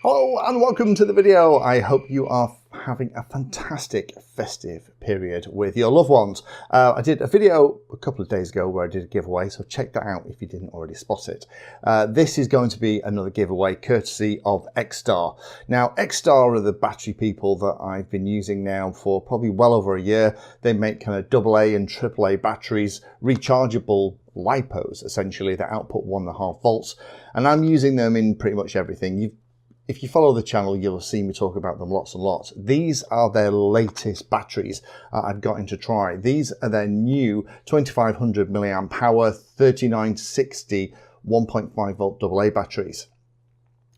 Hello and welcome to the video. I hope you are having a fantastic festive period with your loved ones. I did a video a couple of days ago where I did a giveaway, so check that out if you didn't already spot it. This is going to be another giveaway courtesy of XTAR. Now, XTAR are the battery people that I've been using now for probably well over a year. They make kind of AA and AAA batteries, rechargeable LiPos essentially that output 1.5 volts, and I'm using them in pretty much everything. If you follow the channel, you'll see me talk about them lots and lots. These are their latest batteries I've gotten to try. These are their new 2500 milliamp hour 3960 1.5 volt AA batteries.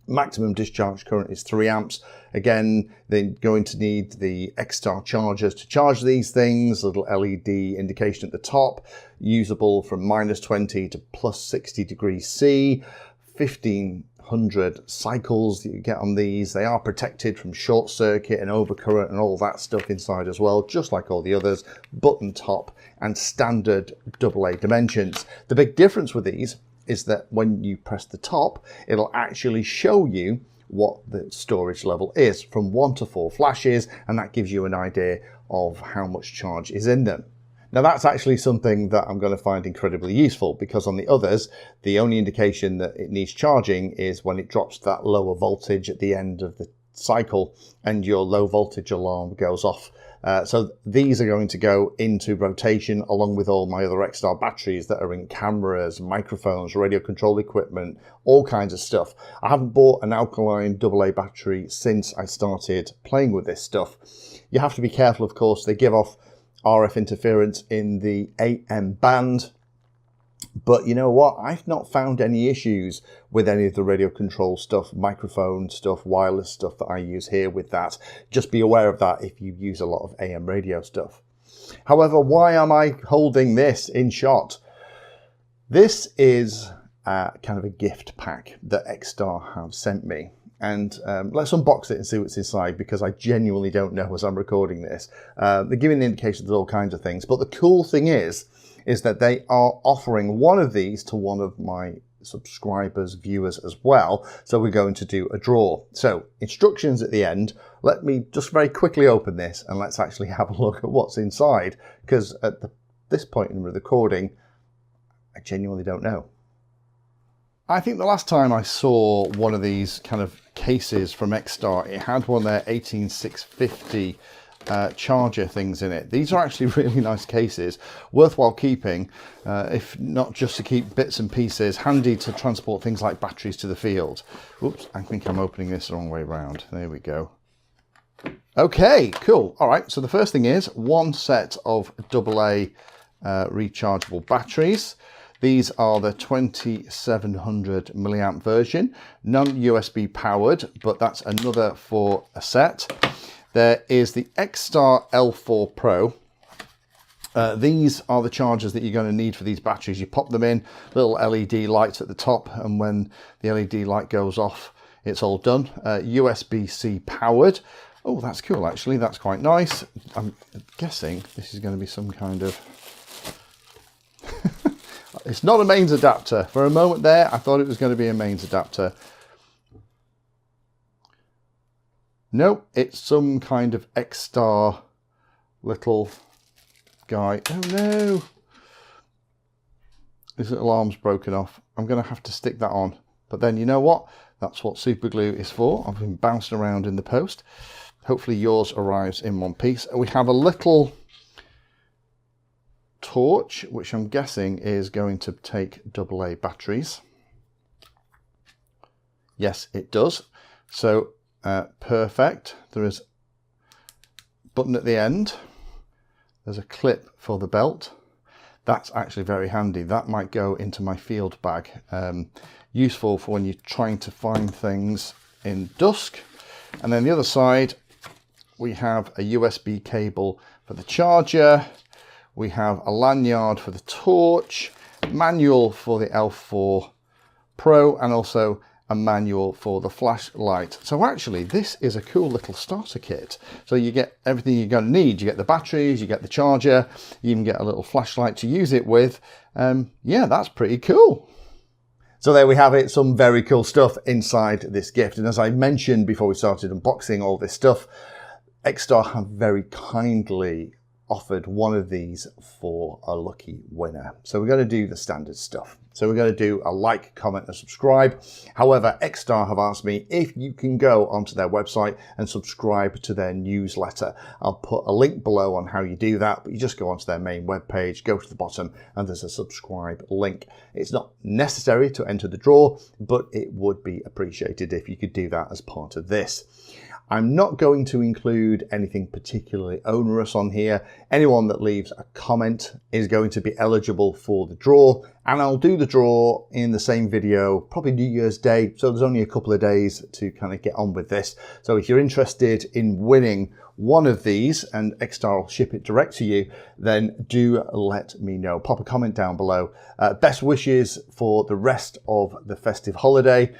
Maximum discharge current is 3 amps. Again, they're going to need the XTAR chargers to charge these things, a little LED indication at the top, usable from -20 to +60 degrees C, 1500 cycles that you get on these. They are protected from short circuit and overcurrent and all that stuff inside as well, just like all the others. Button top and standard AA dimensions. The big difference with these is that when you press the top, it'll actually show you what the storage level is from 1 to 4 flashes, and that gives you an idea of how much charge is in them. Now that's actually something that I'm going to find incredibly useful, because on the others, the only indication that it needs charging is when it drops that lower voltage at the end of the cycle and your low voltage alarm goes off. So these are going to go into rotation along with all my other XTAR batteries that are in cameras, microphones, radio control equipment, all kinds of stuff. I haven't bought an alkaline AA battery since I started playing with this stuff. You have to be careful, of course. They give off RF interference in the AM band, but you know what? I've not found any issues with any of the radio control stuff, microphone stuff, wireless stuff that I use here with that. Just be aware of that if you use a lot of AM radio stuff. However, why am I holding this in shot? This is kind of a gift pack that XTAR have sent me. And let's unbox it and see what's inside, because I genuinely don't know as I'm recording this. They're giving indications of all kinds of things. But the cool thing is that they are offering one of these to one of my subscribers, viewers as well. So we're going to do a draw. So instructions at the end. Let me just very quickly open this and let's actually have a look at what's inside, because at this point in the recording, I genuinely don't know. I think the last time I saw one of these kind of cases from XTAR, it had one of their 18650 charger things in it. These are actually really nice cases, worthwhile keeping, if not just to keep bits and pieces, handy to transport things like batteries to the field. Oops, I think I'm opening this the wrong way around. There we go. Okay, cool. All right, so the first thing is one set of AA rechargeable batteries. These are the 2700 milliamp version, non-USB powered, but that's another for a set. There is the XTAR L4 Pro. These are the chargers that you're going to need for these batteries. You pop them in, little LED lights at the top, and when the LED light goes off, it's all done. USB-C powered. Oh, that's cool, actually. That's quite nice. I'm guessing this is going to be some kind of... It's not a mains adapter. For a moment there, I thought it was going to be a mains adapter. Nope, it's some kind of XTAR little guy. Oh no! This little arm's broken off. I'm going to have to stick that on. But then you know what? That's what super glue is for. I've been bouncing around in the post. Hopefully yours arrives in one piece. We have a little torch, which I'm guessing is going to take AA batteries. Yes, it does. So perfect. There is a button at the end. There's a clip for the belt. That's actually very handy. That might go into my field bag. Useful for when you're trying to find things in dusk. And then the other side, we have a USB cable for the charger. We have a lanyard for the torch, manual for the L4 Pro, and also a manual for the flashlight. So actually, this is a cool little starter kit. So you get everything you're going to need. You get the batteries, you get the charger, you even get a little flashlight to use it with. Yeah, that's pretty cool. So there we have it, some very cool stuff inside this gift. And as I mentioned before we started unboxing all this stuff, XTAR have very kindly offered one of these for a lucky winner. So we're going to do the standard stuff. So we're going to do a like, comment and subscribe. However, XTAR have asked me if you can go onto their website and subscribe to their newsletter. I'll put a link below on how you do that, but you just go onto their main webpage, go to the bottom and there's a subscribe link. It's not necessary to enter the draw, but it would be appreciated if you could do that as part of this. I'm not going to include anything particularly onerous on here. Anyone that leaves a comment is going to be eligible for the draw, and I'll do the draw in the same video, probably New Year's Day, so there's only a couple of days to kind of get on with this. So if you're interested in winning one of these and XTAR will ship it direct to you, then do let me know. Pop a comment down below. Best wishes for the rest of the festive holiday.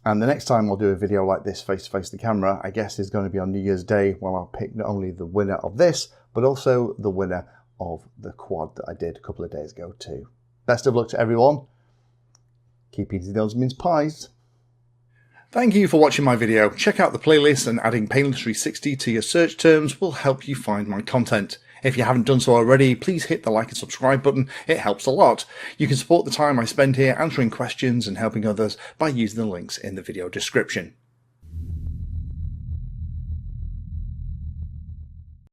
And the next time I'll do a video like this face to face the camera, I guess is going to be on New Year's Day, when I'll pick not only the winner of this, but also the winner of the quad that I did a couple of days ago too. Best of luck to everyone. Keep eating those mince pies. Thank you for watching my video. Check out the playlist, and adding Pedantry 60 to your search terms will help you find my content. If you haven't done so already, please hit the like and subscribe button. It helps a lot. You can support the time I spend here answering questions and helping others by using the links in the video description.